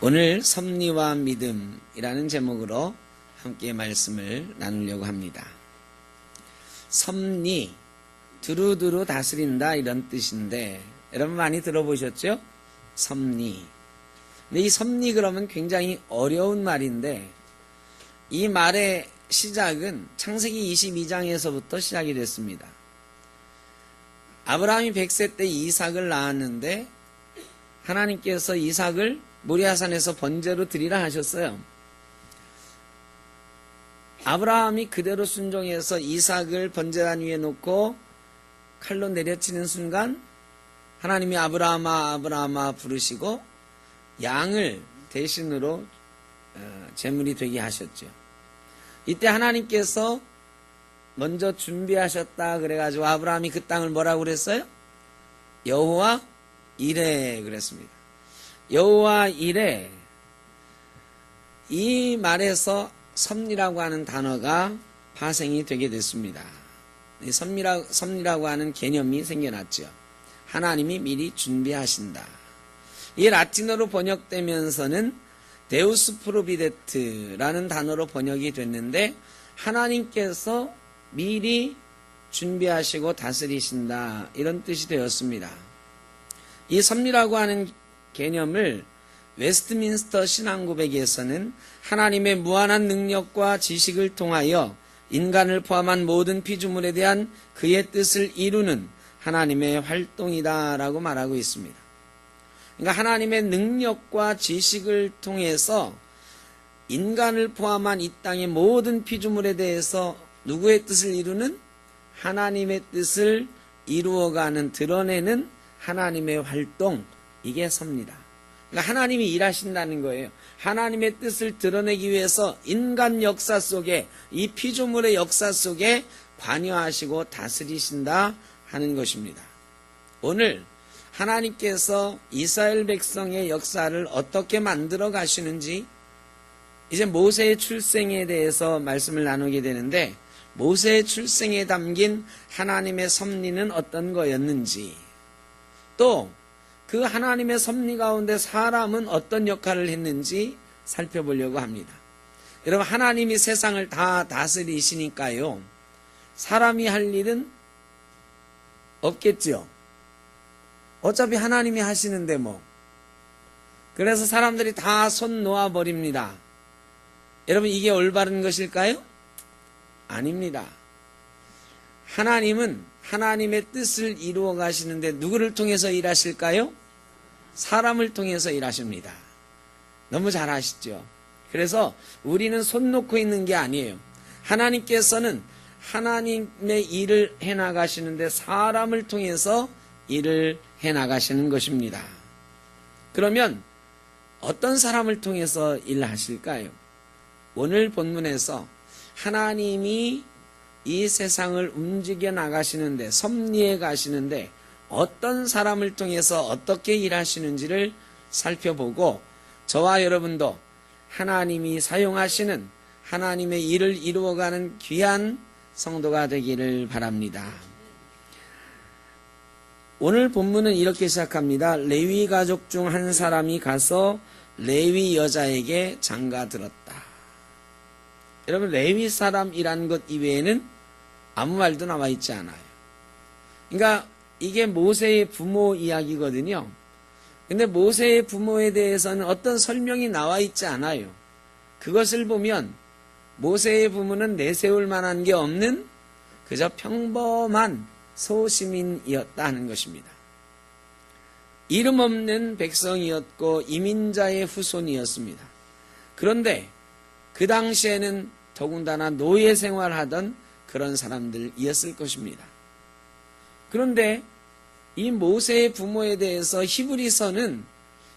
오늘 섭리와 믿음이라는 제목으로 함께 말씀을 나누려고 합니다. 섭리, 두루두루 다스린다 이런 뜻인데 여러분 많이 들어보셨죠? 섭리. 근데 이 섭리 그러면 굉장히 어려운 말인데 이 말의 시작은 창세기 22장에서부터 시작이 됐습니다. 아브라함이 100세 때 이삭을 낳았는데 하나님께서 이삭을 모리아산에서 번제로 드리라 하셨어요. 아브라함이 그대로 순종해서 이삭을 번제단 위에 놓고 칼로 내려치는 순간 하나님이 아브라함아 아브라함아 부르시고 양을 대신으로 제물이 되게 하셨죠. 이때 하나님께서 먼저 준비하셨다 그래가지고 아브라함이 그 땅을 뭐라고 그랬어요? 여호와 이레 그랬습니다. 여호와 이레, 이 말에서 섭리라고 하는 단어가 파생이 되게 됐습니다. 이 섭리라고 하는 개념이 생겨났죠. 하나님이 미리 준비하신다. 이 라틴어로 번역되면서는 데우스 프로비데트라는 단어로 번역이 됐는데 하나님께서 미리 준비하시고 다스리신다 이런 뜻이 되었습니다. 이 섭리라고 하는 개념을 웨스트민스터 신앙고백에서는 하나님의 무한한 능력과 지식을 통하여 인간을 포함한 모든 피조물에 대한 그의 뜻을 이루는 하나님의 활동이다 라고 말하고 있습니다. 그러니까 하나님의 능력과 지식을 통해서 인간을 포함한 이 땅의 모든 피조물에 대해서 누구의 뜻을 이루는? 하나님의 뜻을 이루어가는, 드러내는 하나님의 활동, 이게 섭니다. 그러니까 하나님이 일하신다는 거예요. 하나님의 뜻을 드러내기 위해서 인간 역사 속에, 이 피조물의 역사 속에 관여하시고 다스리신다 하는 것입니다. 오늘 하나님께서 이스라엘 백성의 역사를 어떻게 만들어 가시는지, 이제 모세의 출생에 대해서 말씀을 나누게 되는데 모세의 출생에 담긴 하나님의 섭리는 어떤 거였는지, 또 그 하나님의 섭리 가운데 사람은 어떤 역할을 했는지 살펴보려고 합니다. 여러분, 하나님이 세상을 다 다스리시니까요, 사람이 할 일은 없겠죠. 어차피 하나님이 하시는데 뭐. 그래서 사람들이 다 손 놓아버립니다. 여러분, 이게 올바른 것일까요? 아닙니다. 하나님은 하나님의 뜻을 이루어 가시는데 누구를 통해서 일하실까요? 사람을 통해서 일하십니다. 너무 잘 아시죠? 그래서 우리는 손 놓고 있는 게 아니에요. 하나님께서는 하나님의 일을 해나가시는데 사람을 통해서 일을 해나가시는 것입니다. 그러면 어떤 사람을 통해서 일하실까요? 오늘 본문에서 하나님이 이 세상을 움직여 나가시는데, 섭리해 가시는데 어떤 사람을 통해서 어떻게 일하시는지를 살펴보고 저와 여러분도 하나님이 사용하시는 하나님의 일을 이루어가는 귀한 성도가 되기를 바랍니다. 오늘 본문은 이렇게 시작합니다. 레위 가족 중 한 사람이 가서 레위 여자에게 장가들었다. 여러분, 레위 사람이라는 것 이외에는 아무 말도 나와 있지 않아요. 그러니까 이게 모세의 부모 이야기거든요. 근데 모세의 부모에 대해서는 어떤 설명이 나와 있지 않아요. 그것을 보면 모세의 부모는 내세울 만한 게 없는 그저 평범한 소시민이었다 하는 것입니다. 이름 없는 백성이었고 이민자의 후손이었습니다. 그런데 그 당시에는 더군다나 노예 생활하던 그런 사람들이었을 것입니다. 그런데 이 모세의 부모에 대해서 히브리서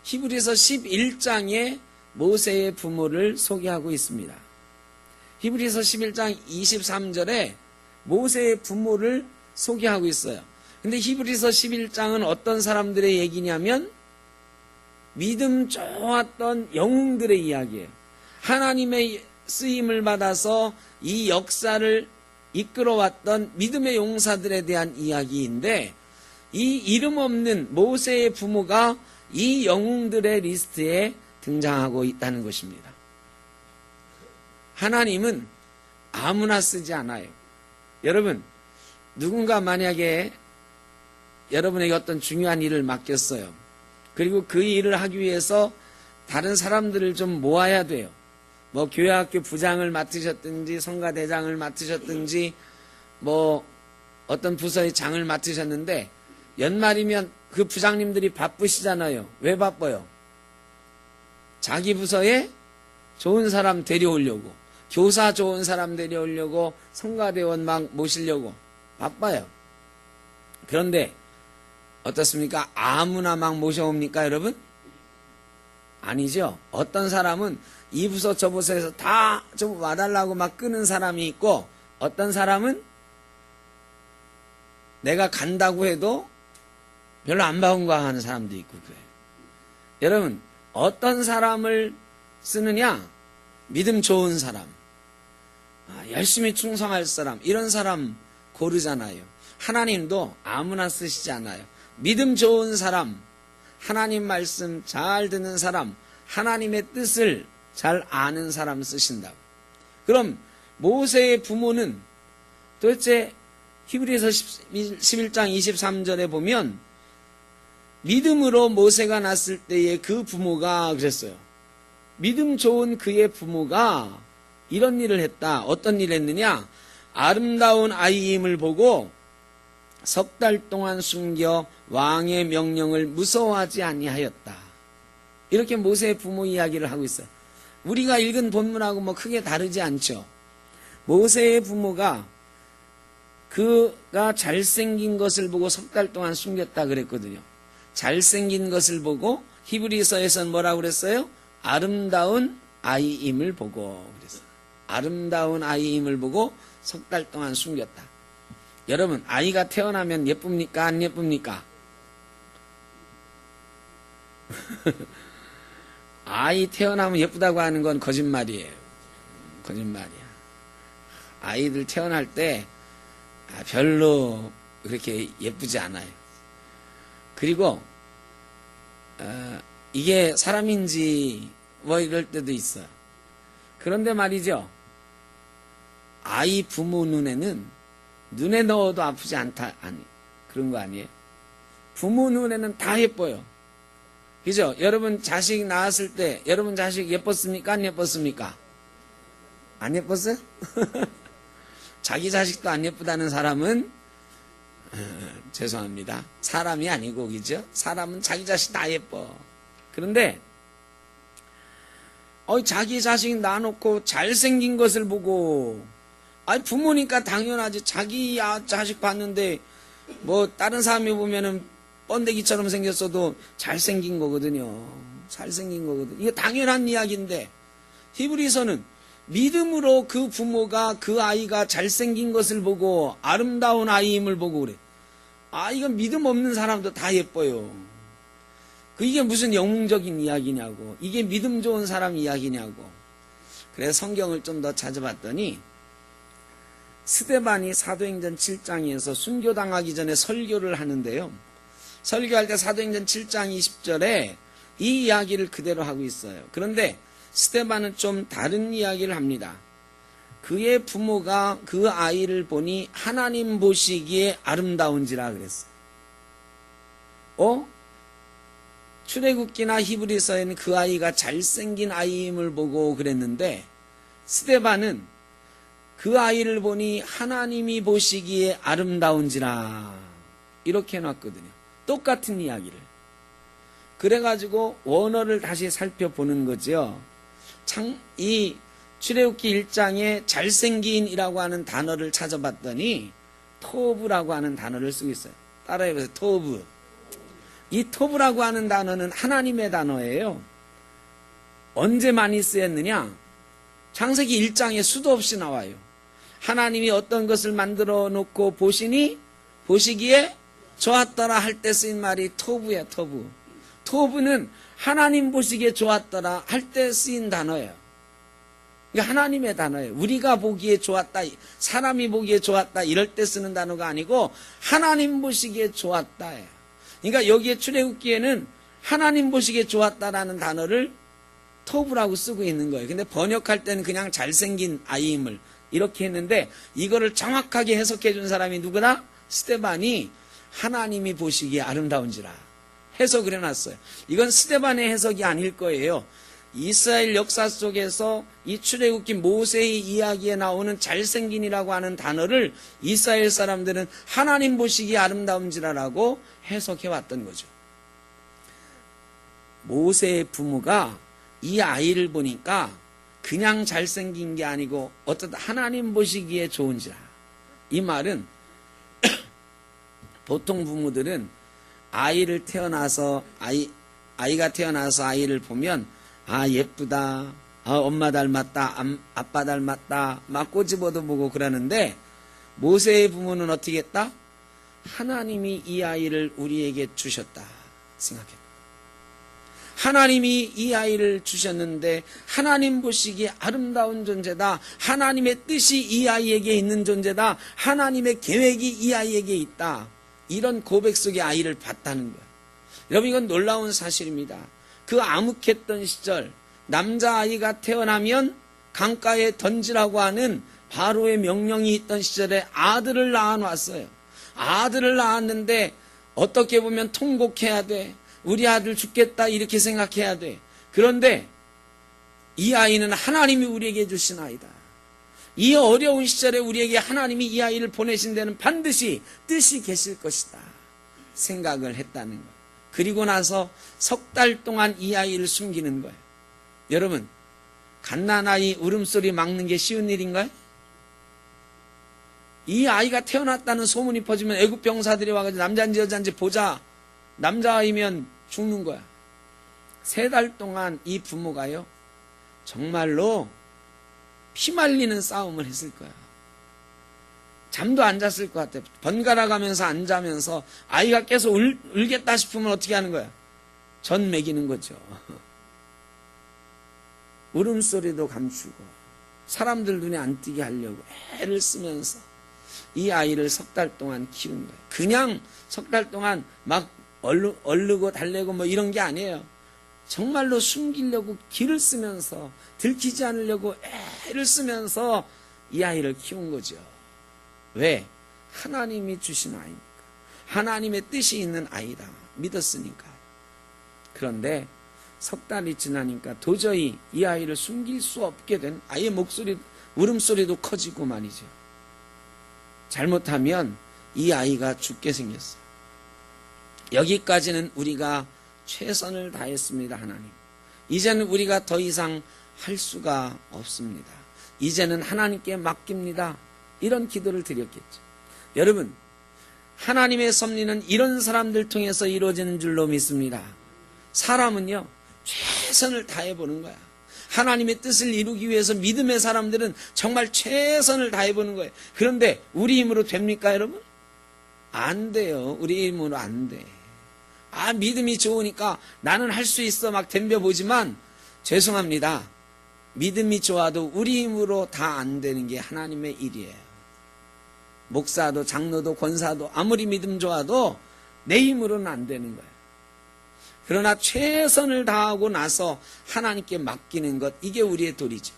11장에 모세의 부모를 소개하고 있습니다. 히브리서 11장 23절에 모세의 부모를 소개하고 있어요. 근데 히브리서 11장은 어떤 사람들의 얘기냐면 믿음 좋았던 영웅들의 이야기예요. 하나님의 쓰임을 받아서 이 역사를 이끌어왔던 믿음의 용사들에 대한 이야기인데, 이 이름 없는 모세의 부모가 이 영웅들의 리스트에 등장하고 있다는 것입니다. 하나님은 아무나 쓰지 않아요. 여러분, 누군가 만약에 여러분에게 어떤 중요한 일을 맡겼어요. 그리고 그 일을 하기 위해서 다른 사람들을 좀 모아야 돼요. 뭐 교회학교 부장을 맡으셨든지 성가대장을 맡으셨든지 뭐 어떤 부서의 장을 맡으셨는데 연말이면 그 부장님들이 바쁘시잖아요. 왜 바빠요? 자기 부서에 좋은 사람 데려오려고, 교사 좋은 사람 데려오려고, 성가대원 막 모시려고 바빠요. 그런데 어떻습니까? 아무나 막 모셔옵니까, 여러분? 아니죠. 어떤 사람은 이 부서 저 부서에서 다 좀 와달라고 막 끄는 사람이 있고, 어떤 사람은 내가 간다고 해도 별로 안 반가워 하는 사람도 있고 그래요. 여러분, 어떤 사람을 쓰느냐? 믿음 좋은 사람, 열심히 충성할 사람, 이런 사람 고르잖아요. 하나님도 아무나 쓰시지 않아요. 믿음 좋은 사람, 하나님 말씀 잘 듣는 사람, 하나님의 뜻을 잘 아는 사람 쓰신다고. 그럼 모세의 부모는 도대체 히브리서 11장 23절에 보면 믿음으로 모세가 났을 때의 그 부모가 그랬어요. 믿음 좋은 그의 부모가 이런 일을 했다. 어떤 일을 했느냐? 아름다운 아이임을 보고 석 달 동안 숨겨 왕의 명령을 무서워하지 아니하였다. 이렇게 모세의 부모 이야기를 하고 있어요. 우리가 읽은 본문하고 뭐 크게 다르지 않죠. 모세의 부모가 그가 잘생긴 것을 보고 석 달 동안 숨겼다 그랬거든요. 잘생긴 것을 보고 히브리서에서는 뭐라고 그랬어요? 아름다운 아이임을 보고 그랬어요. 아름다운 아이임을 보고 석 달 동안 숨겼다. 여러분, 아이가 태어나면 예쁩니까? 안 예쁩니까? 아이 태어나면 예쁘다고 하는 건 거짓말이에요. 거짓말이야. 아이들 태어날 때 별로 그렇게 예쁘지 않아요. 그리고 이게 사람인지 뭐 이럴 때도 있어요. 그런데 말이죠. 아이 부모 눈에 넣어도 아프지 않다. 아니, 그런 거 아니에요? 부모 눈에는 다 예뻐요. 그죠? 여러분 자식 낳았을 때 여러분 자식 예뻤습니까? 안 예뻤습니까? 안 예뻤어요? 자기 자식도 안 예쁘다는 사람은 죄송합니다. 사람이 아니고, 그죠? 사람은 자기 자식 다 예뻐. 그런데 자기 자식 낳아놓고 잘생긴 것을 보고, 부모니까 당연하지. 자기 자식 봤는데 뭐 다른 사람이 보면은 번데기처럼 생겼어도 잘생긴 거거든요. 잘생긴 거거든. 이거 당연한 이야기인데 히브리서는 믿음으로 그 부모가 그 아이가 잘생긴 것을 보고 아름다운 아이임을 보고 그래. 이건 믿음 없는 사람도 다 예뻐요. 이게 무슨 영웅적인 이야기냐고. 이게 믿음 좋은 사람 이야기냐고. 그래서 성경을 좀 더 찾아봤더니 스데반이 사도행전 7장에서 순교당하기 전에 설교를 하는데요. 설교할 때 사도행전 7장 20절에 이 이야기를 그대로 하고 있어요. 그런데 스데반은 좀 다른 이야기를 합니다. 그의 부모가 그 아이를 보니 하나님 보시기에 아름다운지라 그랬어요. 출애굽기나 히브리서에는 그 아이가 잘생긴 아이임을 보고 그랬는데 스데반은 그 아이를 보니 하나님이 보시기에 아름다운지라 이렇게 해놨거든요. 똑같은 이야기를. 그래가지고 원어를 다시 살펴보는 거죠. 이 출애굽기 1장에 잘생긴이라고 하는 단어를 찾아봤더니 토브라고 하는 단어를 쓰고 있어요. 따라해보세요. 토브. 이 토브라고 하는 단어는 하나님의 단어예요. 언제 많이 쓰였느냐? 창세기 1장에 수도 없이 나와요. 하나님이 어떤 것을 만들어 놓고 보시기에 좋았더라 할 때 쓰인 말이 토브야, 토브. 토브는 하나님 보시기에 좋았더라 할 때 쓰인 단어예요. 이게 하나님의 단어예요. 우리가 보기에 좋았다, 사람이 보기에 좋았다 이럴 때 쓰는 단어가 아니고 하나님 보시기에 좋았다예요. 그러니까 여기에 출애굽기에는 하나님 보시기에 좋았다라는 단어를 토부라고 쓰고 있는 거예요. 근데 번역할 때는 그냥 잘생긴 아이임을 이렇게 했는데 이거를 정확하게 해석해 준 사람이 누구나? 스데반이 하나님이 보시기에 아름다운지라 해석을 해놨어요. 이건 스데반의 해석이 아닐 거예요. 이스라엘 역사 속에서 이 출애굽기 모세의 이야기에 나오는 잘생긴이라고 하는 단어를 이스라엘 사람들은 하나님 보시기에 아름다운지라라고 해석해 왔던 거죠. 모세의 부모가 이 아이를 보니까 그냥 잘생긴 게 아니고 어쩌다 하나님 보시기에 좋은지라. 이 말은 보통 부모들은 아이가 태어나서 아이를 보면 아 예쁘다, 엄마 닮았다, 아빠 닮았다 막 꼬집어도 보고 그러는데 모세의 부모는 어떻게 했다? 하나님이 이 아이를 우리에게 주셨다 생각했다. 하나님이 이 아이를 주셨는데 하나님 보시기에 아름다운 존재다. 하나님의 뜻이 이 아이에게 있는 존재다. 하나님의 계획이 이 아이에게 있다. 이런 고백 속에 아이를 봤다는 거예요. 여러분 이건 놀라운 사실입니다. 그 암흑했던 시절 남자아이가 태어나면 강가에 던지라고 하는 바로의 명령이 있던 시절에 아들을 낳아놨어요. 아들을 낳았는데 어떻게 보면 통곡해야 돼. 우리 아들 죽겠다 이렇게 생각해야 돼. 그런데 이 아이는 하나님이 우리에게 주신 아이다. 이 어려운 시절에 우리에게 하나님이 이 아이를 보내신 데는 반드시 뜻이 계실 것이다 생각을 했다는 거예요. 그리고 나서 석 달 동안 이 아이를 숨기는 거예요. 여러분 갓난아이 울음소리 막는 게 쉬운 일인가요? 이 아이가 태어났다는 소문이 퍼지면 애굽 병사들이 와가지고 남자인지 여자인지 보자. 남자아이면 죽는 거야. 3달 동안 이 부모가요 정말로 피말리는 싸움을 했을 거야. 잠도 안 잤을 것 같아. 번갈아 가면서 안 자면서 아이가 계속 울겠다 싶으면 어떻게 하는 거야? 전 먹이는 거죠. 울음소리도 감추고 사람들 눈에 안 띄게 하려고 애를 쓰면서 이 아이를 석 달 동안 키운 거예요. 그냥 석 달 동안 막 얼르고 달래고 뭐 이런 게 아니에요. 정말로 숨기려고 기를 쓰면서 들키지 않으려고 애를 쓰면서 이 아이를 키운 거죠. 왜? 하나님이 주신 아이니까. 하나님의 뜻이 있는 아이다 믿었으니까. 그런데 석 달이 지나니까 도저히 이 아이를 숨길 수 없게 된 아이의 목소리, 울음소리도 커지고 말이죠. 잘못하면 이 아이가 죽게 생겼어요. 여기까지는 우리가 최선을 다했습니다. 하나님. 이제는 우리가 더 이상 할 수가 없습니다. 이제는 하나님께 맡깁니다. 이런 기도를 드렸겠죠. 여러분 하나님의 섭리는 이런 사람들 통해서 이루어지는 줄로 믿습니다. 사람은요 최선을 다해보는 거야. 하나님의 뜻을 이루기 위해서 믿음의 사람들은 정말 최선을 다해보는 거예요. 그런데 우리 힘으로 됩니까 여러분? 안 돼요. 우리 힘으로 안 돼. 믿음이 좋으니까 나는 할 수 있어 막 덤벼보지만 죄송합니다. 믿음이 좋아도 우리 힘으로 다 안 되는 게 하나님의 일이에요. 목사도 장로도 권사도 아무리 믿음 좋아도 내 힘으로는 안 되는 거예요. 그러나 최선을 다하고 나서 하나님께 맡기는 것, 이게 우리의 도리죠.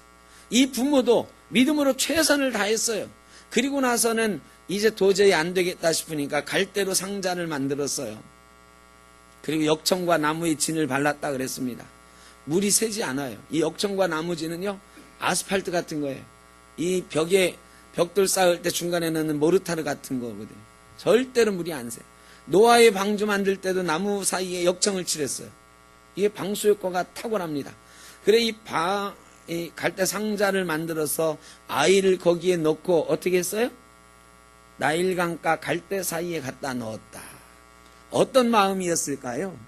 이 부모도 믿음으로 최선을 다했어요. 그리고 나서는 이제 도저히 안 되겠다 싶으니까 갈대로 상자를 만들었어요. 그리고 역청과 나무의 진을 발랐다 그랬습니다. 물이 새지 않아요. 이 역청과 나무진은요 아스팔트 같은 거예요. 이 벽돌 쌓을 때 중간에 넣는 모르타르 같은 거거든요. 절대로 물이 안 새. 노아의 방주 만들 때도 나무 사이에 역청을 칠했어요. 이게 방수 효과가 탁월합니다. 그래 이 갈대 상자를 만들어서 아이를 거기에 넣고 어떻게 했어요? 나일강가 갈대 사이에 갖다 넣었다. 어떤 마음이었을까요?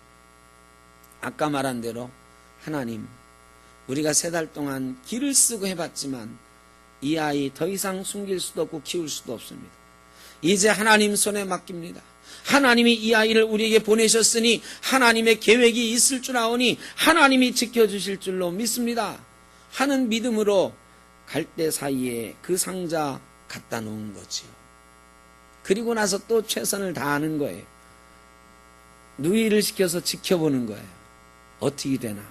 아까 말한 대로 하나님, 우리가 3달 동안 기를 쓰고 해봤지만 이 아이 더 이상 숨길 수도 없고 키울 수도 없습니다. 이제 하나님 손에 맡깁니다. 하나님이 이 아이를 우리에게 보내셨으니 하나님의 계획이 있을 줄 아오니 하나님이 지켜주실 줄로 믿습니다 하는 믿음으로 갈대 사이에 그 상자 갖다 놓은 거지요. 그리고 나서 또 최선을 다하는 거예요. 누이를 시켜서 지켜보는 거예요. 어떻게 되나.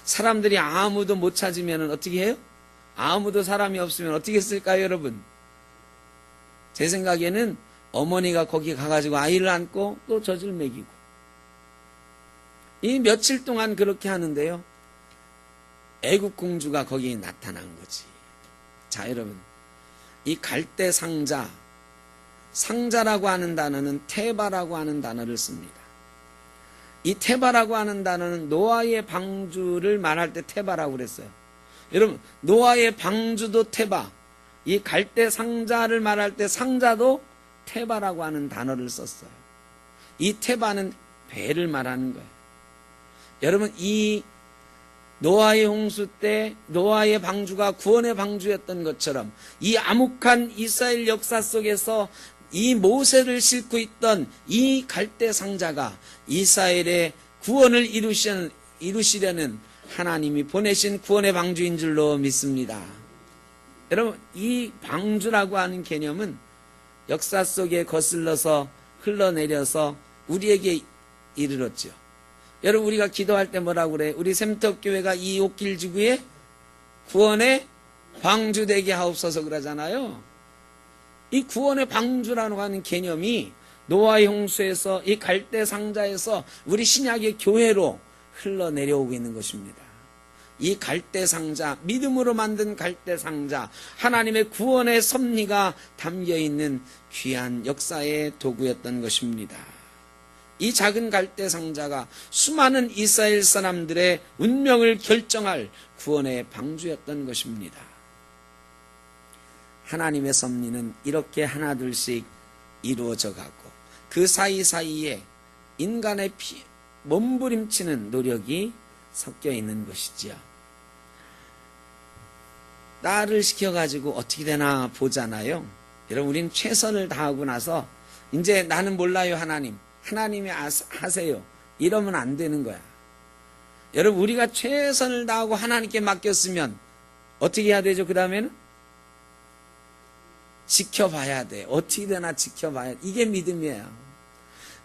사람들이 아무도 못 찾으면 어떻게 해요? 아무도 사람이 없으면 어떻게 했을까요, 여러분? 제 생각에는 어머니가 거기 가가지고 아이를 안고 또 젖을 먹이고, 이 며칠 동안 그렇게 하는데요, 애국 공주가 거기에 나타난 거지. 자, 여러분, 이 갈대 상자, 상자라고 하는 단어는 테바라고 하는 단어를 씁니다. 이 테바라고 하는 단어는 노아의 방주를 말할 때 테바라고 그랬어요. 여러분, 노아의 방주도 테바, 이 갈대 상자를 말할 때 상자도 테바라고 하는 단어를 썼어요. 이 테바는 배를 말하는 거예요. 여러분, 이 노아의 홍수 때 노아의 방주가 구원의 방주였던 것처럼 이 암흑한 이스라엘 역사 속에서 이 모세를 싣고 있던 이 갈대 상자가 이스라엘의 구원을 이루시려는 하나님이 보내신 구원의 방주인 줄로 믿습니다. 여러분, 이 방주라고 하는 개념은 역사 속에 거슬러서 흘러내려서 우리에게 이르렀죠. 여러분, 우리가 기도할 때 뭐라고 그래? 우리 샘터교회가 이 옥길 지구에 구원의 방주 되게 하옵소서 그러잖아요. 이 구원의 방주라고 하는 개념이 노아의 홍수에서 이 갈대 상자에서 우리 신약의 교회로 흘러내려오고 있는 것입니다. 이 갈대 상자, 믿음으로 만든 갈대 상자, 하나님의 구원의 섭리가 담겨있는 귀한 역사의 도구였던 것입니다. 이 작은 갈대 상자가 수많은 이스라엘 사람들의 운명을 결정할 구원의 방주였던 것입니다. 하나님의 섭리는 이렇게 하나둘씩 이루어져 가고 그 사이사이에 인간의 몸부림치는 노력이 섞여 있는 것이지요. 딸을 시켜가지고 어떻게 되나 보잖아요. 여러분, 우리는 최선을 다하고 나서 이제 나는 몰라요, 하나님이 하세요, 이러면 안 되는 거야. 여러분, 우리가 최선을 다하고 하나님께 맡겼으면 어떻게 해야 되죠? 그 다음에는 지켜봐야 돼. 어떻게 되나 지켜봐야 돼. 이게 믿음이에요.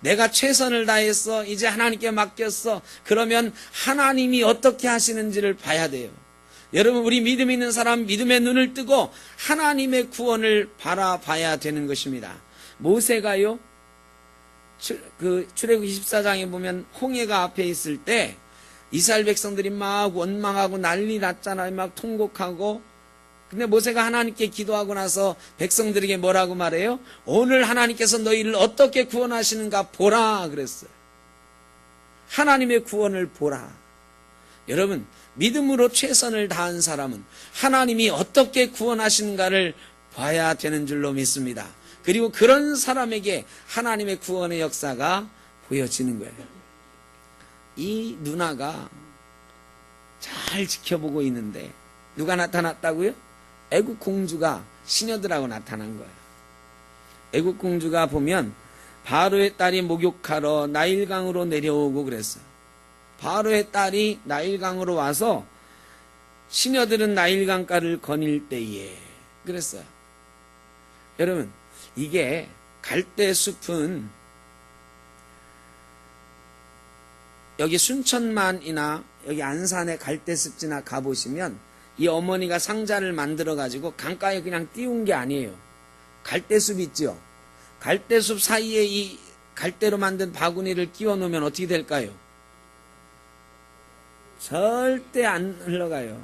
내가 최선을 다했어, 이제 하나님께 맡겼어, 그러면 하나님이 어떻게 하시는지를 봐야 돼요. 여러분, 우리 믿음 있는 사람 믿음의 눈을 뜨고 하나님의 구원을 바라봐야 되는 것입니다. 모세가요, 출애굽 24장에 보면 홍해가 앞에 있을 때 이스라엘 백성들이 막 원망하고 난리 났잖아요. 막 통곡하고. 근데 모세가 하나님께 기도하고 나서 백성들에게 뭐라고 말해요? 오늘 하나님께서 너희를 어떻게 구원하시는가 보라 그랬어요. 하나님의 구원을 보라. 여러분, 믿음으로 최선을 다한 사람은 하나님이 어떻게 구원하시는가를 봐야 되는 줄로 믿습니다. 그리고 그런 사람에게 하나님의 구원의 역사가 보여지는 거예요. 이 누나가 잘 지켜보고 있는데 누가 나타났다고요? 애국 공주가 시녀들하고 나타난 거예요. 애국 공주가 보면 바로의 딸이 목욕하러 나일강으로 내려오고 그랬어요. 바로의 딸이 나일강으로 와서 시녀들은 나일강가를 거닐 때에 그랬어요. 여러분, 이게 갈대숲은 여기 순천만이나 여기 안산의 갈대습지나 가보시면 이 어머니가 상자를 만들어 가지고 강가에 그냥 띄운 게 아니에요. 갈대숲 있죠? 갈대숲 사이에 이 갈대로 만든 바구니를 끼워 놓으면 어떻게 될까요? 절대 안 흘러가요.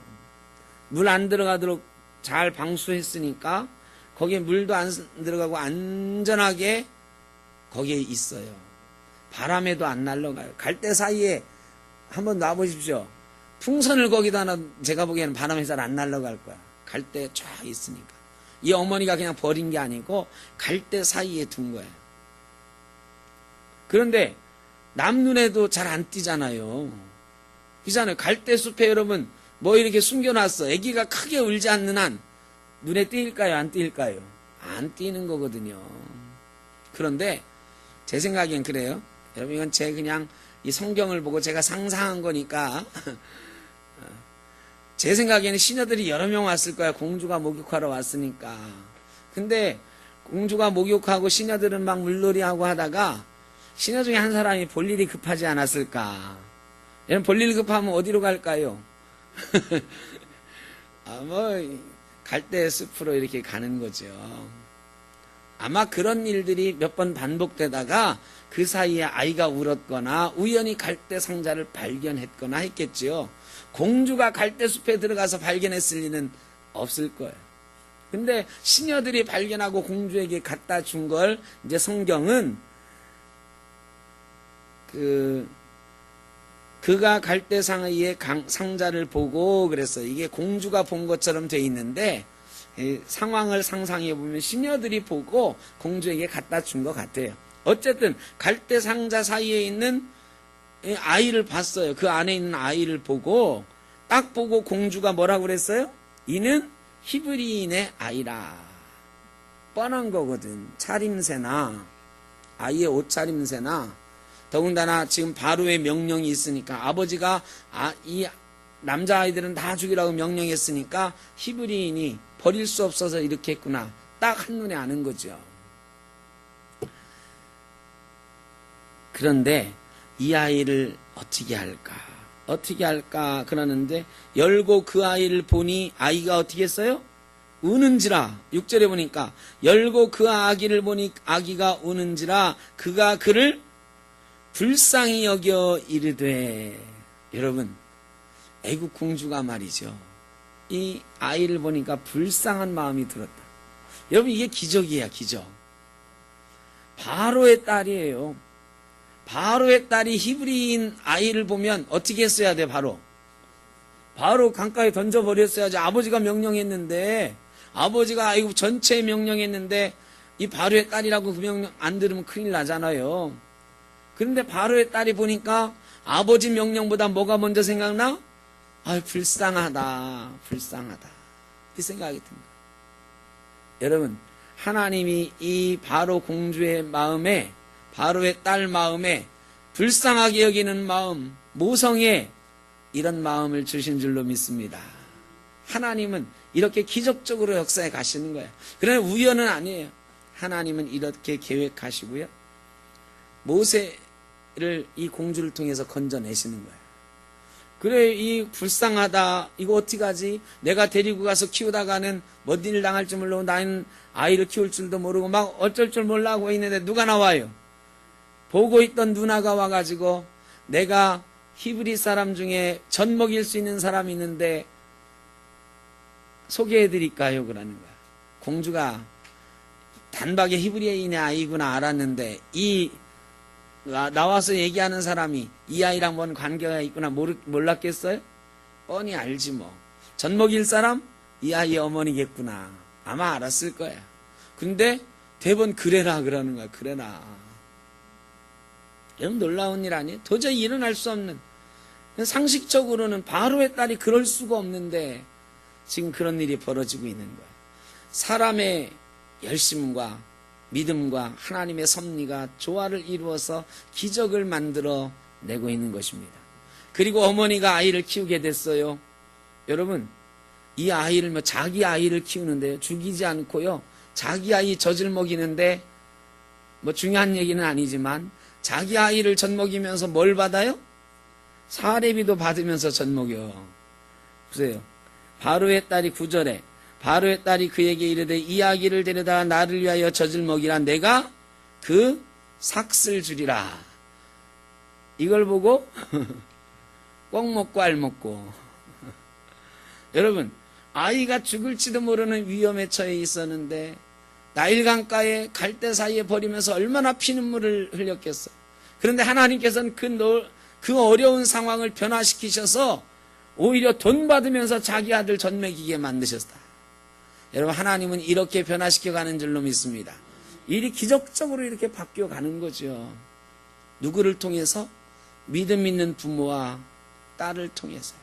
물 안 들어가도록 잘 방수했으니까 거기에 물도 안 들어가고 안전하게 거기에 있어요. 바람에도 안 날아가요. 갈대 사이에 한번 놔보십시오. 풍선을 거기다 놔, 제가 보기에는 바람에 잘 안 날아갈 거야. 갈대 쫙 있으니까. 이 어머니가 그냥 버린 게 아니고 갈대 사이에 둔 거예요. 그런데 남 눈에도 잘 안 띄잖아요. 그잖아요. 갈대숲에 여러분 뭐 이렇게 숨겨놨어. 아기가 크게 울지 않는 한 눈에 띄일까요? 안 띄일까요? 안 띄는 거거든요. 그런데 제 생각엔 그래요. 여러분, 이건 제 그냥 이 성경을 보고 제가 상상한 거니까 제 생각에는 시녀들이 여러 명 왔을 거야. 공주가 목욕하러 왔으니까. 근데 공주가 목욕하고 시녀들은 막 물놀이하고 하다가 시녀 중에 한 사람이 볼 일이 급하지 않았을까. 얘는 볼일 급하면 어디로 갈까요? 갈대 숲으로 이렇게 가는 거죠. 아마 그런 일들이 몇 번 반복되다가 그 사이에 아이가 울었거나 우연히 갈대 상자를 발견했거나 했겠지요. 공주가 갈대 숲에 들어가서 발견했을 리는 없을 거예요. 근데 시녀들이 발견하고 공주에게 갖다 준 걸 이제 성경은 그가 갈대 상의의 상자를 보고 그랬어요. 이게 공주가 본 것처럼 돼 있는데 상황을 상상해 보면 시녀들이 보고 공주에게 갖다 준 것 같아요. 어쨌든 갈대 상자 사이에 있는 아이를 봤어요. 그 안에 있는 아이를 보고 딱 보고 공주가 뭐라고 그랬어요? 이는 히브리인의 아이라. 뻔한 거거든. 차림새나 아이의 옷차림새나 더군다나 지금 바로의 명령이 있으니까 아버지가 이 남자아이들은 다 죽이라고 명령했으니까 히브리인이 버릴 수 없어서 이렇게 했구나. 딱 한눈에 아는 거죠. 그런데 이 아이를 어떻게 할까 그러는데 열고 그 아이를 보니 아이가 어떻게 했어요? 우는지라. 6절에 보니까 열고 그 아기를 보니 아기가 우는지라 그가 그를 불쌍히 여겨 이르되. 여러분, 애국 공주가 말이죠, 이 아이를 보니까 불쌍한 마음이 들었다. 여러분, 이게 기적이야, 기적. 바로의 딸이에요. 바로의 딸이 히브리인 아이를 보면 어떻게 했어야 돼? 바로 강가에 던져버렸어야지. 아버지가 명령했는데, 아버지가 애국 전체에 명령했는데 이 바로의 딸이라고 그 명령 안 들으면 큰일 나잖아요. 그런데 바로의 딸이 보니까 아버지 명령보다 뭐가 먼저 생각나? 불쌍하다. 이 생각이 듭니다. 여러분, 하나님이 이 바로 공주의 마음에, 바로의 딸 마음에 불쌍하게 여기는 마음, 모성에 이런 마음을 주신 줄로 믿습니다. 하나님은 이렇게 기적적으로 역사에 가시는 거예요. 그러나 우연은 아니에요. 하나님은 이렇게 계획하시고요, 모세를 이 공주를 통해서 건져내시는 거예요. 그래, 이 불쌍하다, 이거 어떻게 하지? 내가 데리고 가서 키우다가는 뭔 일 당할 줄 모르고 나는 아이를 키울 줄도 모르고 막 어쩔 줄 몰라 하고 있는데 누가 나와요? 보고 있던 누나가 와가지고 내가 히브리 사람 중에 젖 먹일 수 있는 사람이 있는데 소개해드릴까요? 그러는 거야. 공주가 단박에 히브리인의 아이구나 알았는데 이 나와서 얘기하는 사람이 이 아이랑 뭔 관계가 있구나 몰랐겠어요? 뻔히 알지 뭐. 젖 먹일 사람? 이 아이의 어머니겠구나. 아마 알았을 거야. 근데 대번 그래라 그러는 거야. 그래라. 여러분, 놀라운 일 아니에요? 도저히 일어날 수 없는, 상식적으로는 바로의 딸이 그럴 수가 없는데 지금 그런 일이 벌어지고 있는 거예요. 사람의 열심과 믿음과 하나님의 섭리가 조화를 이루어서 기적을 만들어 내고 있는 것입니다. 그리고 어머니가 아이를 키우게 됐어요. 여러분, 이 아이를 자기 아이를 키우는데요, 죽이지 않고요, 자기 아이 젖을 먹이는데 중요한 얘기는 아니지만 자기 아이를 젖 먹이면서 뭘 받아요? 사례비도 받으면서 젖 먹여. 보세요. 바로의 딸이 9절에 바로의 딸이 그에게 이르되 이 아기를 데려다 나를 위하여 젖을 먹이라. 내가 그 삭슬 주리라. 이걸 보고 꼭 먹고 알 먹고. 여러분, 아이가 죽을지도 모르는 위험에 처해 있었는데 나일강가에 갈대 사이에 버리면서 얼마나 피눈물을 흘렸겠어. 그런데 하나님께서는 그 어려운 상황을 변화시키셔서 오히려 돈 받으면서 자기 아들 젖 먹이게 만드셨다. 여러분, 하나님은 이렇게 변화시켜가는 줄로 믿습니다. 일이 기적적으로 이렇게 바뀌어가는 거죠. 누구를 통해서? 믿음 있는 부모와 딸을 통해서요.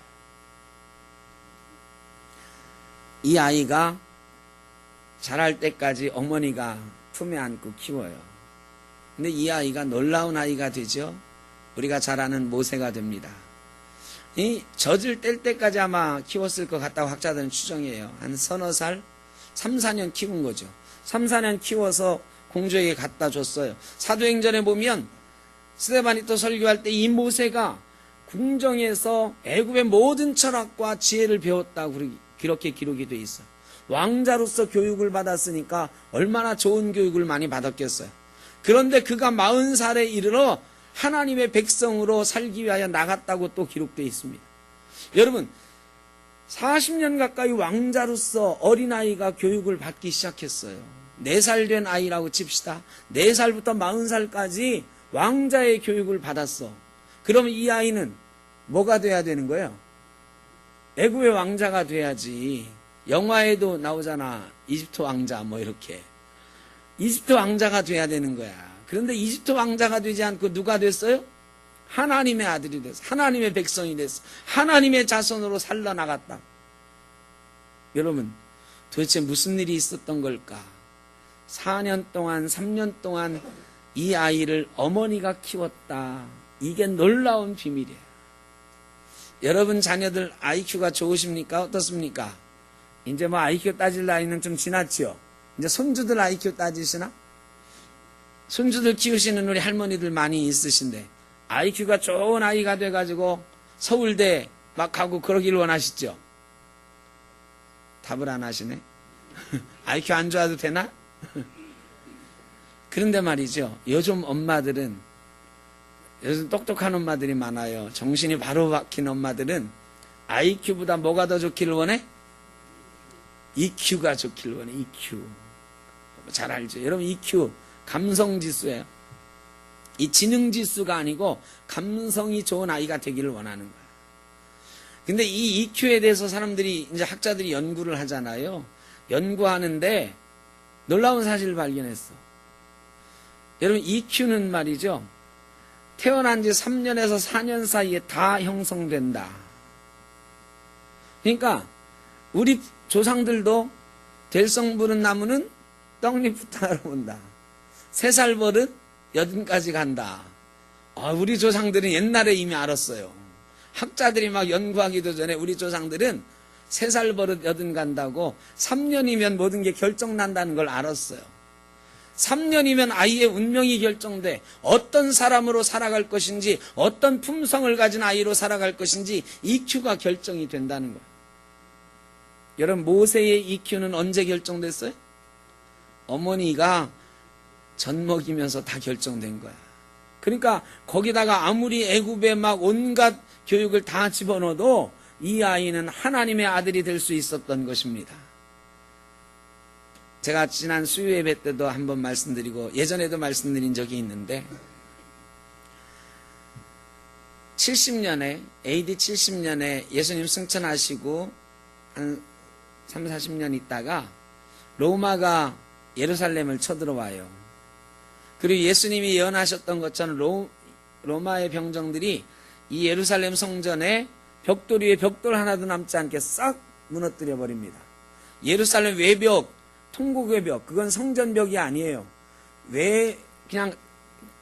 이 아이가 자랄 때까지 어머니가 품에 안고 키워요. 근데 이 아이가 놀라운 아이가 되죠. 우리가 잘 아는 모세가 됩니다. 이 젖을 뗄 때까지 아마 키웠을 것 같다고 학자들은 추정해요. 한 서너 살, 3, 4년 키운 거죠. 3, 4년 키워서 공주에게 갖다 줬어요. 사도행전에 보면 스데반이 또 설교할 때 이 모세가 궁정에서 애굽의 모든 철학과 지혜를 배웠다고 그렇게 기록이 돼 있어. 왕자로서 교육을 받았으니까 얼마나 좋은 교육을 많이 받았겠어요. 그런데 그가 40살에 이르러 하나님의 백성으로 살기 위하여 나갔다고 또 기록되어 있습니다. 여러분, 40년 가까이 왕자로서 어린아이가 교육을 받기 시작했어요. 4살 된 아이라고 칩시다. 4살부터 40살까지 왕자의 교육을 받았어. 그러면 이 아이는 뭐가 돼야 되는 거예요? 애굽의 왕자가 돼야지. 영화에도 나오잖아. 이집트 왕자 뭐 이렇게. 이집트 왕자가 돼야 되는 거야. 그런데 이집트 왕자가 되지 않고 누가 됐어요? 하나님의 아들이 됐어. 하나님의 백성이 됐어. 하나님의 자손으로 살려나갔다. 여러분, 도대체 무슨 일이 있었던 걸까? 4년 동안, 3년 동안 이 아이를 어머니가 키웠다. 이게 놀라운 비밀이에요. 여러분 자녀들 IQ가 좋으십니까? 어떻습니까? 이제 뭐 IQ 따질 나이는 좀 지났죠? 이제 손주들 IQ 따지시나? 손주들 키우시는 우리 할머니들 많이 있으신데 IQ가 좋은 아이가 돼가지고 서울대 막 가고 그러길 원하시죠? 답을 안 하시네. IQ 안 좋아도 되나? 그런데 말이죠. 요즘 엄마들은, 요즘 똑똑한 엄마들이 많아요. 정신이 바로 박힌 엄마들은 IQ보다 뭐가 더 좋기를 원해? EQ가 좋기를 원해. EQ. 잘 알죠? 여러분 EQ 감성지수예요. 이 지능지수가 아니고 감성이 좋은 아이가 되기를 원하는 거야. 근데 이 EQ에 대해서 사람들이, 이제 학자들이 연구를 하잖아요. 연구하는데 놀라운 사실을 발견했어. 여러분 EQ는 말이죠. 태어난 지 3년에서 4년 사이에 다 형성된다. 그러니까 우리 조상들도 될성 부른 나무는 떡잎부터 알아본다. 3살 버릇 80까지 간다. 우리 조상들은 옛날에 이미 알았어요. 학자들이 막 연구하기도 전에 우리 조상들은 3살 버릇 80 간다고 3년이면 모든 게 결정난다는 걸 알았어요. 3년이면 아이의 운명이 결정돼. 어떤 사람으로 살아갈 것인지, 어떤 품성을 가진 아이로 살아갈 것인지 EQ가 결정이 된다는 거예요. 여러분 모세의 EQ는 언제 결정됐어요? 어머니가 젖 먹이면서 다 결정된 거야. 그러니까 거기다가 아무리 애굽에 막 온갖 교육을 다 집어넣어도 이 아이는 하나님의 아들이 될 수 있었던 것입니다. 제가 지난 수요 예배 때도 한번 말씀드리고 예전에도 말씀드린 적이 있는데 70년에 AD 70년에 예수님 승천하시고 한 3, 40년 있다가 로마가 예루살렘을 쳐들어와요. 그리고 예수님이 예언하셨던 것처럼 로마의 병정들이 이 예루살렘 성전에 벽돌 위에 벽돌 하나도 남지 않게 싹 무너뜨려 버립니다. 예루살렘 외벽, 통곡 외벽, 그건 성전벽이 아니에요. 그냥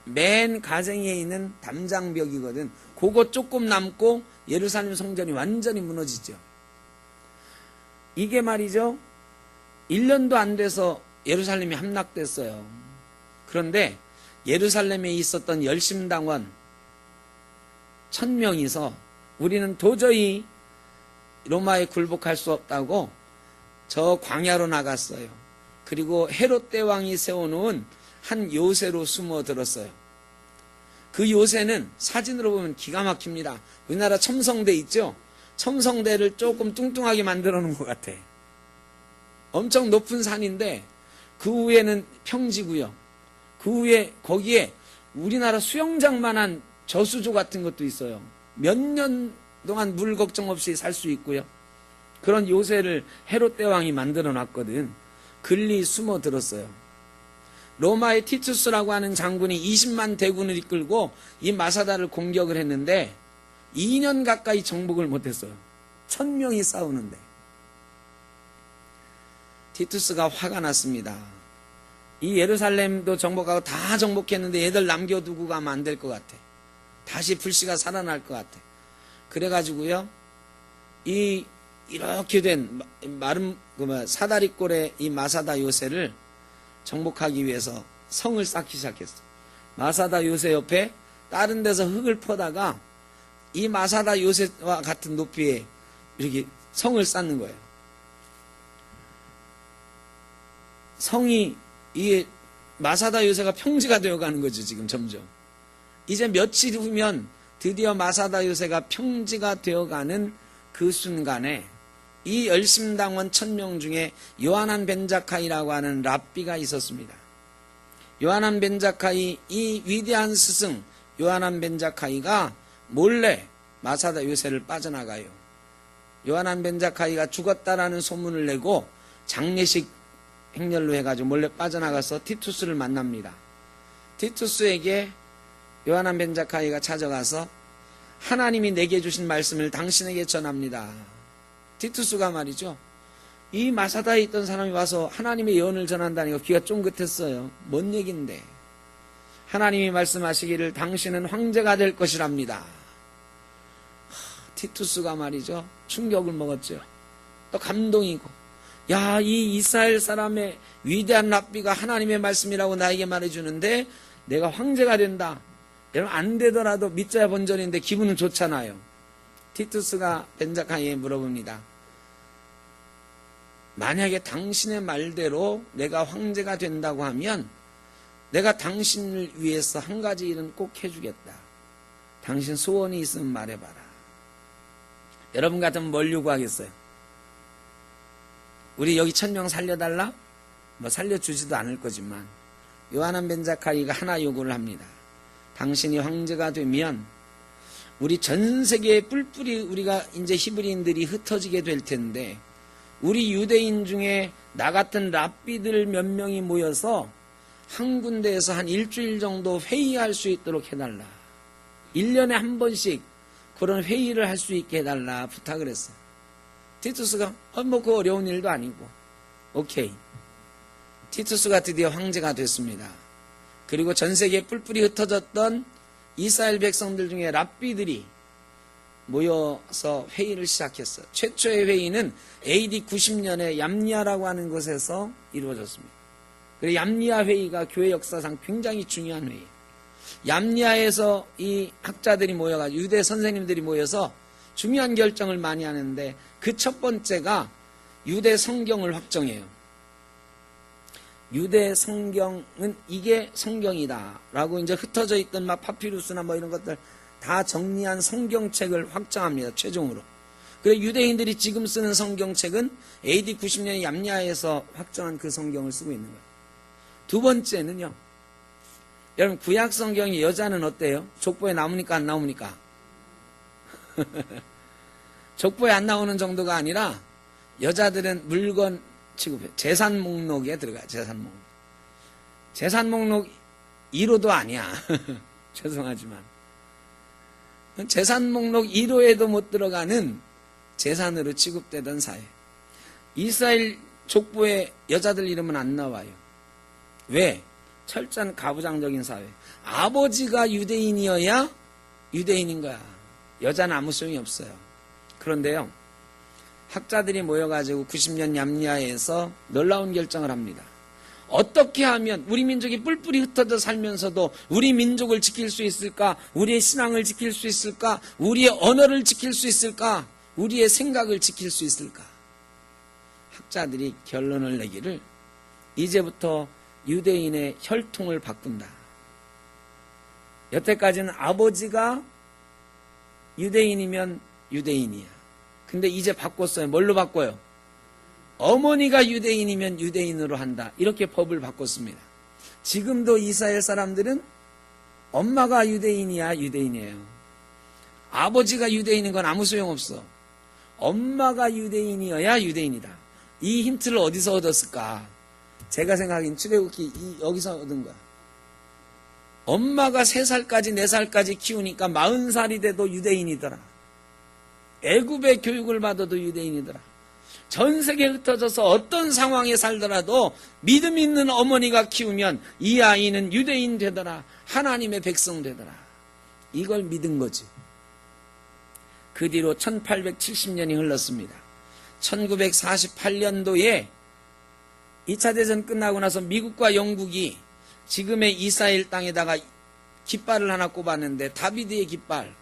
맨 가정에 있는 담장벽이거든. 그거 조금 남고 예루살렘 성전이 완전히 무너지죠. 이게 말이죠. 1년도 안 돼서 예루살렘이 함락됐어요. 그런데 예루살렘에 있었던 열심당원 1000명이서 우리는 도저히 로마에 굴복할 수 없다고 저 광야로 나갔어요. 그리고 헤롯 대왕이 세워놓은 한 요새로 숨어들었어요. 그 요새는 사진으로 보면 기가 막힙니다. 우리나라 첨성대 있죠? 첨성대를 조금 뚱뚱하게 만들어 놓은 것 같아. 엄청 높은 산인데 그 위에는 평지고요. 그 위에 거기에 우리나라 수영장만한 저수조 같은 것도 있어요. 몇 년 동안 물 걱정 없이 살 수 있고요. 그런 요새를 헤롯 대왕이 만들어 놨거든. 글리 숨어 들었어요. 로마의 티투스라고 하는 장군이 20만 대군을 이끌고 이 마사다를 공격을 했는데 2년 가까이 정복을 못했어요. 1000명이 싸우는데. 티투스가 화가 났습니다. 이 예루살렘도 정복하고 다 정복했는데 얘들 남겨두고 가면 안 될 것 같아. 다시 불씨가 살아날 것 같아. 그래가지고요, 이렇게 된 사다리꼴의 이 마사다 요새를 정복하기 위해서 성을 쌓기 시작했어. 마사다 요새 옆에 다른 데서 흙을 퍼다가 이 마사다 요새와 같은 높이에 이렇게 성을 쌓는 거예요. 성이 이게 마사다 요새가 평지가 되어가는 거죠. 지금 점점. 이제 며칠 후면 드디어 마사다 요새가 평지가 되어가는 그 순간에 이 열심당원 1000명 중에 요하난 벤자카이라고 하는 랍비가 있었습니다. 요하난 벤자카이, 이 위대한 스승 요하난 벤자카이가 몰래 마사다 요새를 빠져나가요. 요하난 벤자카이가 죽었다라는 소문을 내고 장례식 행렬로 해가지고 몰래 빠져나가서 티투스를 만납니다. 티투스에게 요하난 벤자카이가 찾아가서 하나님이 내게 주신 말씀을 당신에게 전합니다. 티투스가 말이죠. 이 마사다에 있던 사람이 와서 하나님의 예언을 전한다니까 귀가 쫑긋했어요. 뭔 얘긴데. 하나님이 말씀하시기를 당신은 황제가 될 것이랍니다. 티투스가 말이죠. 충격을 먹었죠. 또 감동이고. 야, 이 이스라엘 사람의 위대한 랍비가 하나님의 말씀이라고 나에게 말해주는데 내가 황제가 된다. 여러분 안 되더라도 믿자야 본전인데 기분은 좋잖아요. 티투스가 벤자카이에 물어봅니다. 만약에 당신의 말대로 내가 황제가 된다고 하면 내가 당신을 위해서 한 가지 일은 꼭 해주겠다. 당신 소원이 있으면 말해봐라. 여러분 같으면 뭘 요구하겠어요? 우리 여기 1000명 살려달라? 뭐 살려주지도 않을 거지만 요하난 벤자카이가 하나 요구를 합니다. 당신이 황제가 되면 우리 전 세계에 뿔뿔이 우리가 이제 히브리인들이 흩어지게 될 텐데 우리 유대인 중에 나 같은 랍비들 몇 명이 모여서 한 군데에서 한 일주일 정도 회의할 수 있도록 해달라. 1년에 한 번씩 그런 회의를 할 수 있게 해달라 부탁을 했어요. 티투스가 뭐 그 어려운 일도 아니고 오케이. 티투스가 드디어 황제가 됐습니다. 그리고 전 세계에 뿔뿔이 흩어졌던 이스라엘 백성들 중에 랍비들이 모여서 회의를 시작했어요. 최초의 회의는 AD 90년에 얌리아라고 하는 곳에서 이루어졌습니다. 그리고 얌리아 회의가 교회 역사상 굉장히 중요한 회의예요. 얌리아에서 이 학자들이 모여가지고 유대 선생님들이 모여서 중요한 결정을 많이 하는데 그 첫 번째가 유대 성경을 확정해요. 유대 성경은 이게 성경이다 라고 이제 흩어져 있던 막 파피루스나 뭐 이런 것들 다 정리한 성경책을 확정합니다. 최종으로. 그래서 유대인들이 지금 쓰는 성경책은 AD 90년에 얌리아에서 확정한 그 성경을 쓰고 있는 거예요. 두 번째는요. 여러분 구약 성경의 여자는 어때요? 족보에 나옵니까 안 나옵니까? 족보에 안 나오는 정도가 아니라 여자들은 물건 취급해. 재산 목록에 들어가요. 재산 목록 1호도 아니야. 죄송하지만. 재산 목록 1호에도 못 들어가는 재산으로 취급되던 사회. 이스라엘 족보에 여자들 이름은 안 나와요. 왜? 철저한 가부장적인 사회. 아버지가 유대인이어야 유대인인 거야. 여자는 아무 소용이 없어요. 그런데요. 학자들이 모여가지고 90년 얌리아에서 놀라운 결정을 합니다. 어떻게 하면 우리 민족이 뿔뿔이 흩어져 살면서도 우리 민족을 지킬 수 있을까? 우리의 신앙을 지킬 수 있을까? 우리의 언어를 지킬 수 있을까? 우리의 생각을 지킬 수 있을까? 학자들이 결론을 내기를 이제부터 유대인의 혈통을 바꾼다. 여태까지는 아버지가 유대인이면 유대인이야. 근데 이제 바꿨어요. 뭘로 바꿔요? 어머니가 유대인이면 유대인으로 한다. 이렇게 법을 바꿨습니다. 지금도 이스라엘 사람들은 엄마가 유대인이야 유대인이에요. 아버지가 유대인인 건 아무 소용없어. 엄마가 유대인이어야 유대인이다. 이 힌트를 어디서 얻었을까? 제가 생각하기엔 출애굽기 여기서 얻은 거야. 엄마가 3살까지 4살까지 키우니까 40살이 돼도 유대인이더라. 애굽의 교육을 받아도 유대인이더라. 전 세계에 흩어져서 어떤 상황에 살더라도 믿음 있는 어머니가 키우면 이 아이는 유대인 되더라. 하나님의 백성 되더라. 이걸 믿은 거지. 그 뒤로 1870년이 흘렀습니다. 1948년도에 2차 대전 끝나고 나서 미국과 영국이 지금의 이스라엘 땅에다가 깃발을 하나 꼽았는데 다비드의 깃발.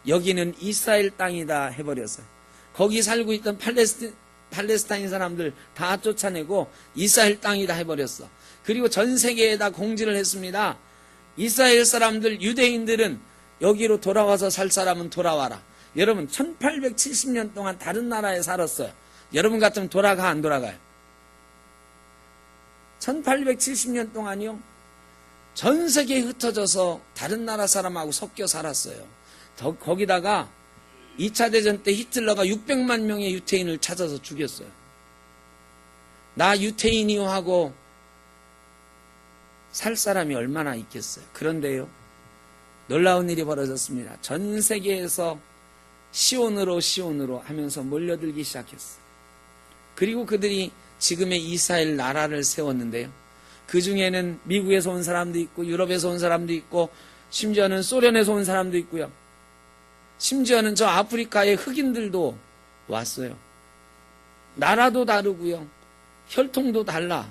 여기는 이스라엘 땅이다 해버렸어요. 거기 살고 있던 팔레스타인 사람들 다 쫓아내고 이스라엘 땅이다 해버렸어. 그리고 전 세계에다 공지를 했습니다. 이스라엘 사람들, 유대인들은 여기로 돌아와서 살 사람은 돌아와라. 여러분 1870년 동안 다른 나라에 살았어요. 여러분 같으면 돌아가 안 돌아가요? 1870년 동안이요, 전 세계에 흩어져서 다른 나라 사람하고 섞여 살았어요. 거기다가 2차 대전 때 히틀러가 600만 명의 유태인을 찾아서 죽였어요. 나 유태인이요 하고 살 사람이 얼마나 있겠어요. 그런데요, 놀라운 일이 벌어졌습니다. 전 세계에서 시온으로 하면서 몰려들기 시작했어요. 그리고 그들이 지금의 이스라엘 나라를 세웠는데요, 그 중에는 미국에서 온 사람도 있고 유럽에서 온 사람도 있고 심지어는 소련에서 온 사람도 있고요, 심지어는 저 아프리카의 흑인들도 왔어요. 나라도 다르고요, 혈통도 달라,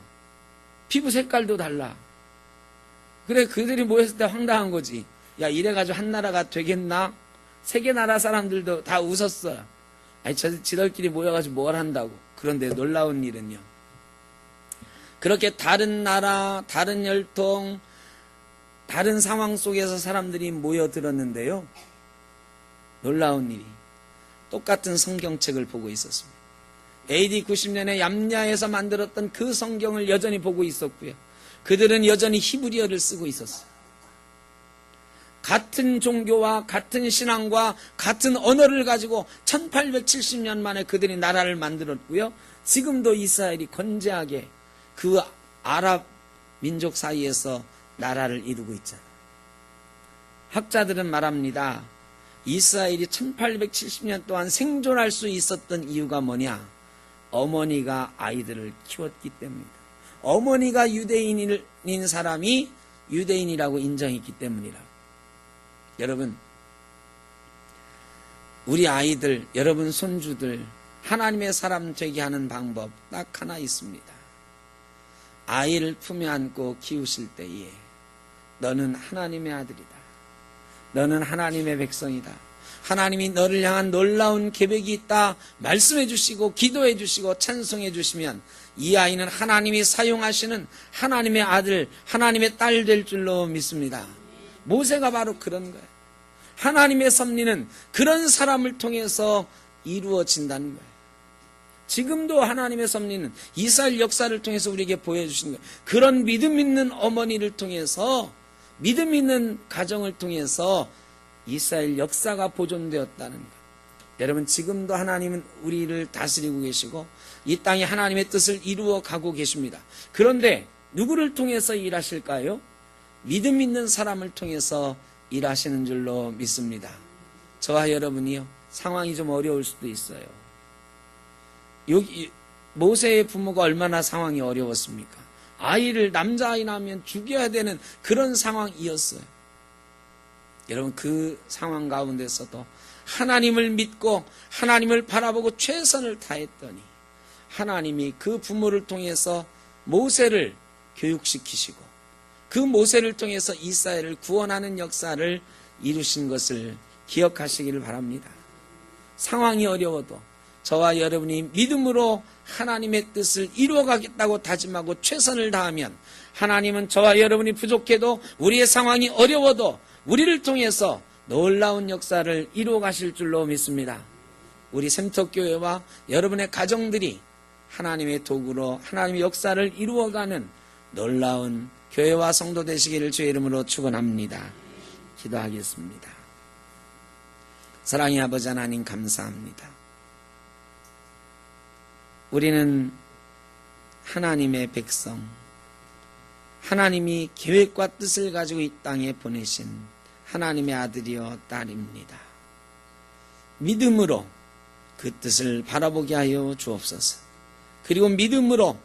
피부 색깔도 달라. 그래, 그들이 모였을 때 황당한 거지. 야, 이래가지고 한 나라가 되겠나? 세계 나라 사람들도 다 웃었어요. 아니, 지들끼리 모여가지고 뭘 한다고. 그런데 놀라운 일은요, 그렇게 다른 나라, 다른 혈통, 다른 상황 속에서 사람들이 모여들었는데요, 놀라운 일이 똑같은 성경책을 보고 있었습니다. AD 90년에 얌야에서 만들었던 그 성경을 여전히 보고 있었고요, 그들은 여전히 히브리어를 쓰고 있었어요. 같은 종교와 같은 신앙과 같은 언어를 가지고 1870년 만에 그들이 나라를 만들었고요, 지금도 이스라엘이 건재하게 그 아랍 민족 사이에서 나라를 이루고 있잖아요. 학자들은 말합니다. 이스라엘이 1870년 동안 생존할 수 있었던 이유가 뭐냐? 어머니가 아이들을 키웠기 때문이다. 어머니가 유대인인 사람이 유대인이라고 인정했기 때문이라. 여러분, 우리 아이들, 여러분 손주들 하나님의 사람 되게 하는 방법 딱 하나 있습니다. 아이를 품에 안고 키우실 때에 너는 하나님의 아들이다, 너는 하나님의 백성이다, 하나님이 너를 향한 놀라운 계획이 있다 말씀해 주시고 기도해 주시고 찬송해 주시면 이 아이는 하나님이 사용하시는 하나님의 아들, 하나님의 딸 될 줄로 믿습니다. 모세가 바로 그런 거예요. 하나님의 섭리는 그런 사람을 통해서 이루어진다는 거예요. 지금도 하나님의 섭리는 이스라엘 역사를 통해서 우리에게 보여주시는 거예요. 그런 믿음 있는 어머니를 통해서, 믿음 있는 가정을 통해서 이스라엘 역사가 보존되었다는 것. 여러분, 지금도 하나님은 우리를 다스리고 계시고 이 땅에 하나님의 뜻을 이루어 가고 계십니다. 그런데 누구를 통해서 일하실까요? 믿음 있는 사람을 통해서 일하시는 줄로 믿습니다. 저와 여러분이요, 상황이 좀 어려울 수도 있어요. 여기 모세의 부모가 얼마나 상황이 어려웠습니까? 아이를, 남자아이 낳으면 죽여야 되는 그런 상황이었어요. 여러분, 그 상황 가운데서도 하나님을 믿고 하나님을 바라보고 최선을 다했더니 하나님이 그 부모를 통해서 모세를 교육시키시고 그 모세를 통해서 이스라엘을 구원하는 역사를 이루신 것을 기억하시기를 바랍니다. 상황이 어려워도 저와 여러분이 믿음으로 하나님의 뜻을 이루어가겠다고 다짐하고 최선을 다하면 하나님은 저와 여러분이 부족해도 우리의 상황이 어려워도 우리를 통해서 놀라운 역사를 이루어가실 줄로 믿습니다. 우리 샘터교회와 여러분의 가정들이 하나님의 도구로 하나님의 역사를 이루어가는 놀라운 교회와 성도 되시기를 주의 이름으로 축원합니다. 기도하겠습니다. 사랑의 아버지 하나님, 감사합니다. 우리는 하나님의 백성, 하나님이 계획과 뜻을 가지고 이 땅에 보내신 하나님의 아들이여 딸입니다. 믿음으로 그 뜻을 바라보게 하여 주옵소서. 그리고 믿음으로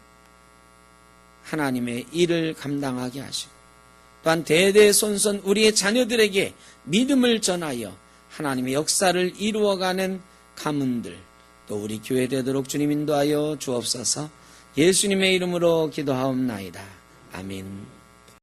하나님의 일을 감당하게 하시고 또한 대대손손 우리의 자녀들에게 믿음을 전하여 하나님의 역사를 이루어가는 가문들, 또 우리 교회 되도록 주님 인도하여 주옵소서. 예수님의 이름으로 기도하옵나이다. 아멘.